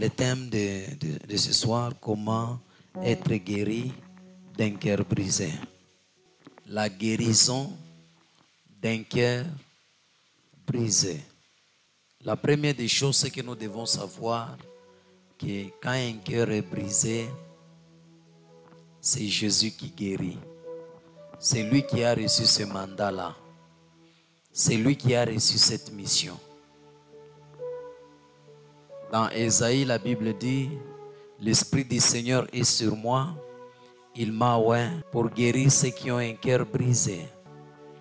Le thème de ce soir, comment être guéri d'un cœur brisé. La guérison d'un cœur brisé. La première des choses, c'est que nous devons savoir que quand un cœur est brisé, c'est Jésus qui guérit. C'est lui qui a reçu ce mandat-là. C'est lui qui a reçu cette mission. Dans Ésaïe, la Bible dit, l'Esprit du Seigneur est sur moi. Il m'a oint pour guérir ceux qui ont un cœur brisé.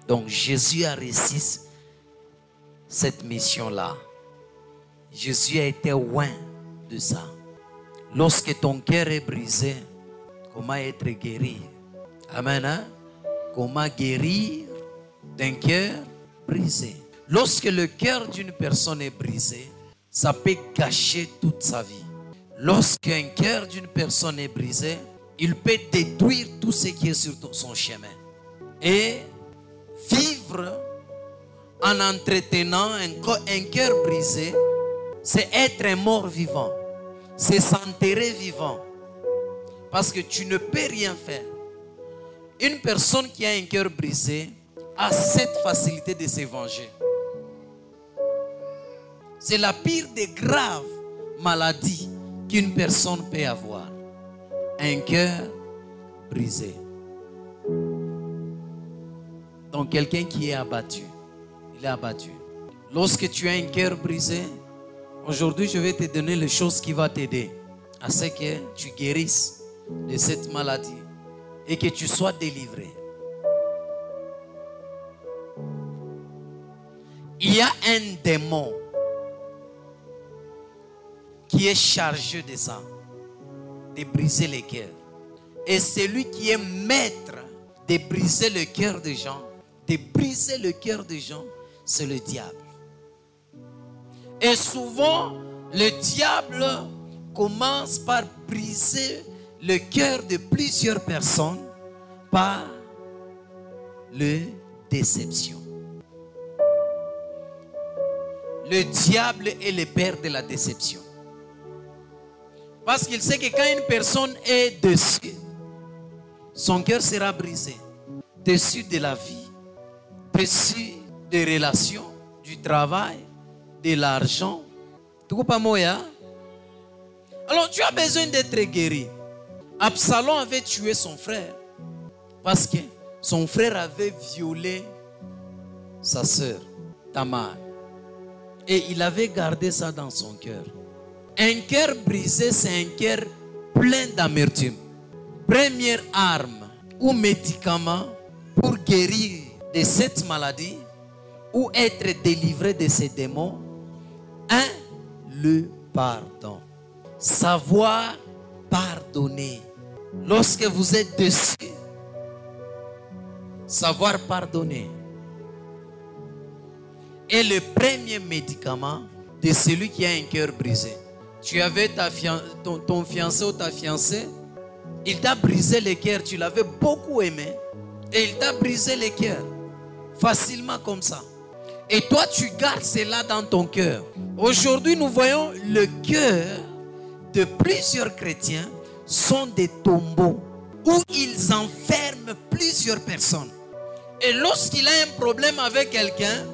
Donc Jésus a reçu cette mission-là. Jésus a été oint de ça. Lorsque ton cœur est brisé, comment être guéri? Amen. Hein? Comment guérir d'un cœur brisé? Lorsque le cœur d'une personne est brisé, ça peut gâcher toute sa vie. Lorsqu'un cœur d'une personne est brisé, il peut détruire tout ce qui est sur son chemin. Et vivre en entretenant un cœur brisé, c'est être un mort vivant. C'est s'enterrer vivant. Parce que tu ne peux rien faire. Une personne qui a un cœur brisé a cette facilité de se venger. C'est la pire des graves maladies qu'une personne peut avoir. Un cœur brisé. Donc quelqu'un qui est abattu, il est abattu. Lorsque tu as un cœur brisé, aujourd'hui je vais te donner les choses qui vont t'aider à ce que tu guérisses de cette maladie et que tu sois délivré. Il y a un démon qui est chargé de ça, de briser les cœurs. Et celui qui est maître de briser le cœur des gens, c'est le diable. Et souvent, le diable commence par briser le cœur de plusieurs personnes par la déception. Le diable est le père de la déception. Parce qu'il sait que quand une personne est déçue, son cœur sera brisé. Déçu de la vie, déçu des relations, du travail, de l'argent. Alors tu as besoin d'être guéri. Absalom avait tué son frère parce que son frère avait violé sa sœur, Tamar. Et il avait gardé ça dans son cœur. Un cœur brisé, c'est un cœur plein d'amertume. Première arme ou médicament pour guérir de cette maladie ou être délivré de ces démons, le pardon. Savoir pardonner. Lorsque vous êtes déçu, savoir pardonner. Et le premier médicament de celui qui a un cœur brisé. Tu avais ton fiancé ou ta fiancée, il t'a brisé le cœur, tu l'avais beaucoup aimé, et il t'a brisé le cœur, facilement comme ça. Et toi, tu gardes cela dans ton cœur. Aujourd'hui, nous voyons le cœur de plusieurs chrétiens sont des tombeaux où ils enferment plusieurs personnes. Et lorsqu'il a un problème avec quelqu'un,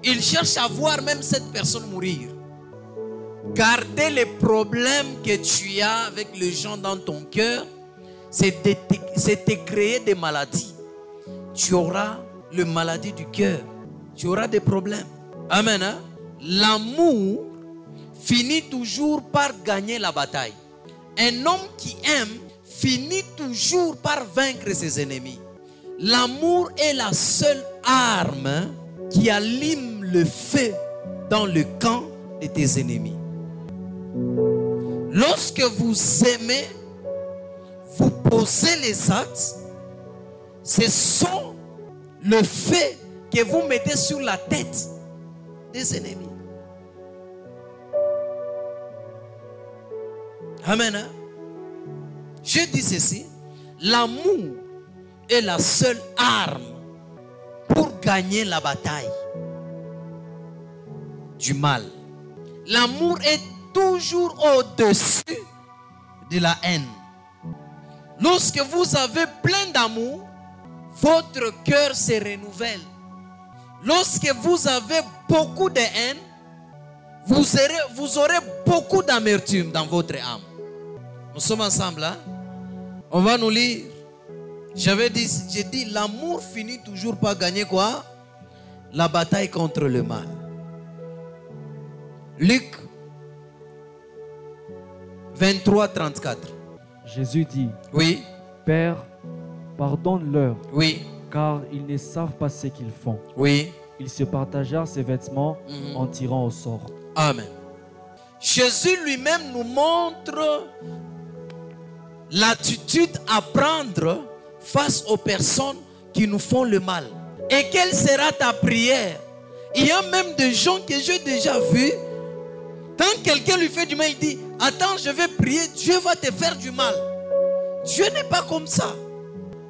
il cherche à voir même cette personne mourir. Garder les problèmes que tu as avec les gens dans ton cœur, c'est te créer des maladies. Tu auras la maladie du cœur. Tu auras des problèmes. Amen. Hein? L'amour finit toujours par gagner la bataille. Un homme qui aime finit toujours par vaincre ses ennemis. L'amour est la seule arme qui allume le feu dans le camp de tes ennemis. Lorsque vous aimez, vous posez les actes, ce sont le feu que vous mettez sur la tête des ennemis. Amen. Hein? Je dis ceci, l'amour est la seule arme pour gagner la bataille du mal. L'amour est toujours au-dessus de la haine. Lorsque vous avez plein d'amour, votre cœur se renouvelle. Lorsque vous avez beaucoup de haine, vous aurez beaucoup d'amertume dans votre âme. Nous sommes ensemble, hein? On va nous lire. J'ai dit, l'amour finit toujours par gagner quoi? La bataille contre le mal. Luc 23, 34. Jésus dit, oui, Père, pardonne-leur, oui, car ils ne savent pas ce qu'ils font. oui. Ils se partagèrent ses vêtements en tirant au sort. Amen. Jésus lui-même nous montre l'attitude à prendre face aux personnes qui nous font le mal. Et quelle sera ta prière? Il y a même des gens que j'ai déjà vus. Quand quelqu'un lui fait du mal, il dit, attends, je vais prier, Dieu va te faire du mal. Dieu n'est pas comme ça.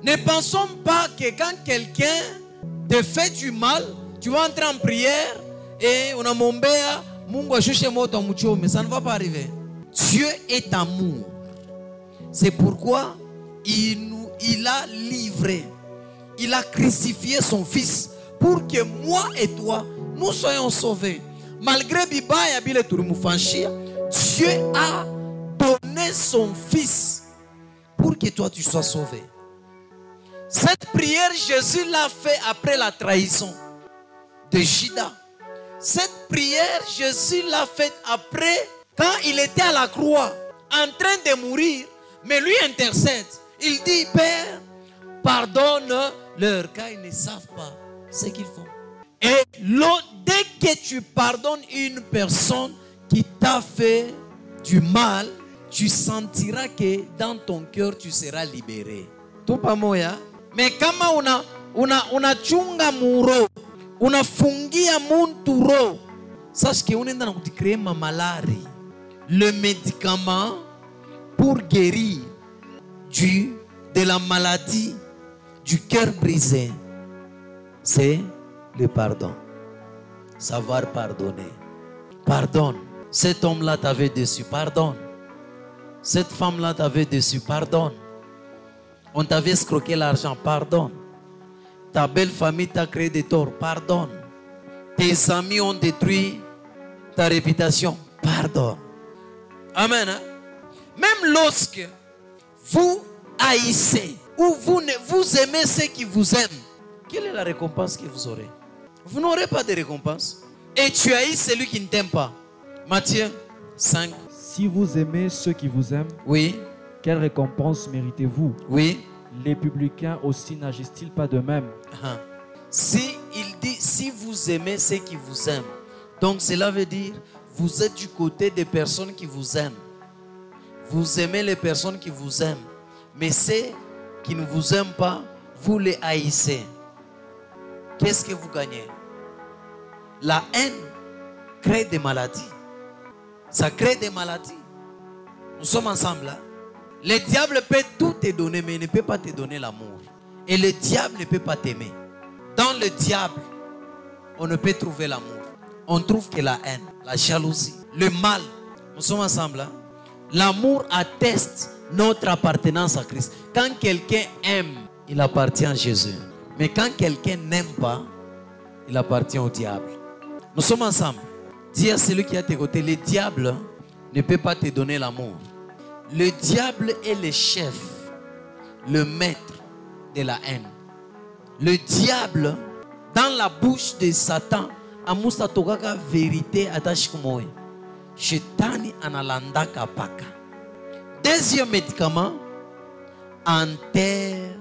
Ne pensons pas que quand quelqu'un te fait du mal, tu vas entrer en prière et on a mon béa, mais ça ne va pas arriver. Dieu est amour. C'est pourquoi il a livré, il a crucifié son fils pour que moi et toi, nous soyons sauvés. Malgré Bibaya Bile Turumufanchia, Dieu a donné son fils pour que toi tu sois sauvé. Cette prière, Jésus l'a fait après la trahison de Judas. Cette prière, Jésus l'a faite après, quand il était à la croix, en train de mourir, mais lui intercède. Il dit, Père, pardonne-leur, car ils ne savent pas ce qu'ils font. Et dès que tu pardonnes une personne qui t'a fait du mal, tu sentiras que dans ton cœur, tu seras libéré. Tout pas moya. Mais kama unachunga muro, unafungia muntu roho, sache que unaenda na kuticréer mamalari. Le médicament pour guérir de la maladie du cœur brisé, c'est le pardon. Savoir pardonner. Pardonne. Cet homme-là t'avait déçu, pardonne. Cette femme-là t'avait déçu, pardonne. On t'avait escroqué l'argent, pardonne. Ta belle famille t'a créé des torts, pardonne. Tes amis ont détruit ta réputation, pardonne. Amen. Hein? Même lorsque vous haïssez ou vous aimez ceux qui vous aiment, quelle est la récompense que vous aurez? Vous n'aurez pas de récompense. Et tu haïs celui qui ne t'aime pas. Matthieu 5. Si vous aimez ceux qui vous aiment, oui, quelle récompense méritez-vous? Oui. Les publicains aussi n'agissent-ils pas de même? Si il dit, si vous aimez ceux qui vous aiment, donc cela veut dire, vous êtes du côté des personnes qui vous aiment. Vous aimez les personnes qui vous aiment. Mais ceux qui ne vous aiment pas, vous les haïssez. Qu'est-ce que vous gagnez? La haine crée des maladies. Ça crée des maladies. Nous sommes ensemble là. Le diable peut tout te donner, mais il ne peut pas te donner l'amour. Et le diable ne peut pas t'aimer. Dans le diable, on ne peut trouver l'amour. On trouve que la haine, la jalousie, le mal. Nous sommes ensemble là. L'amour atteste notre appartenance à Christ. Quand quelqu'un aime, il appartient à Jésus. Mais quand quelqu'un n'aime pas, il appartient au diable. Nous sommes ensemble. Dis à celui qui est à tes côtés, le diable ne peut pas te donner l'amour. Le diable est le chef, le maître de la haine. Le diable, dans la bouche de Satan, amusa tokaka vérité attache kumoe. Shetani analandaka paka. Deuxième médicament, enterre